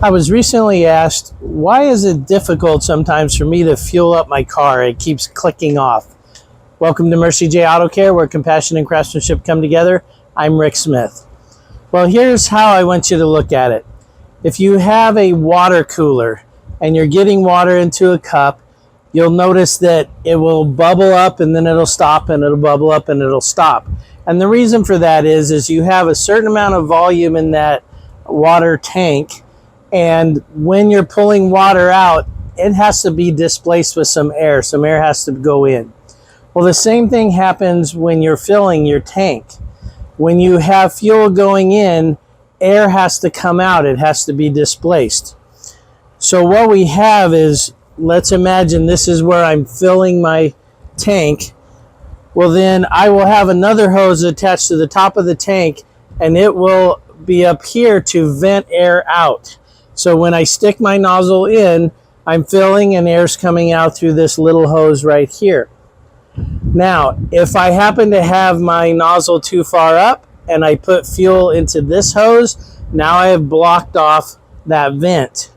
I was recently asked, why is it difficult sometimes for me to fuel up my car? It keeps clicking off. Welcome to Mercie J Auto Care, where compassion and craftsmanship come together. I'm Rick Smith. Well, here's how I want you to look at it. If you have a water cooler and you're getting water into a cup, you'll notice that it will bubble up and then it'll stop, and it'll bubble up and it'll stop. And the reason for that is you have a certain amount of volume in that water tank, and when you're pulling water out, it has to be displaced with some air. Some air has to go in. Well, the same thing happens when you're filling your tank. When you have fuel going in, air has to come out. It has to be displaced. So what we have is, let's imagine this is where I'm filling my tank. Well, then I will have another hose attached to the top of the tank, and it will be up here to vent air out. So when I stick my nozzle in, I'm filling and air's coming out through this little hose right here. Now, if I happen to have my nozzle too far up and I put fuel into this hose, now I have blocked off that vent.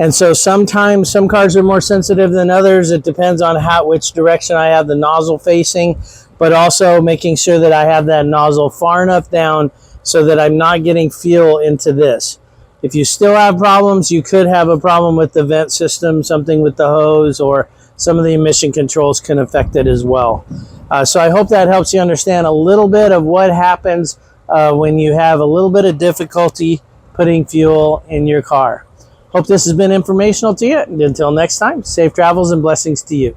And so sometimes some cars are more sensitive than others. It depends on which direction I have the nozzle facing, but also making sure that I have that nozzle far enough down so that I'm not getting fuel into this. If you still have problems, you could have a problem with the vent system, something with the hose, or some of the emission controls can affect it as well. So I hope that helps you understand a little bit of what happens when you have a little bit of difficulty putting fuel in your car. Hope this has been informational to you. And until next time, safe travels and blessings to you.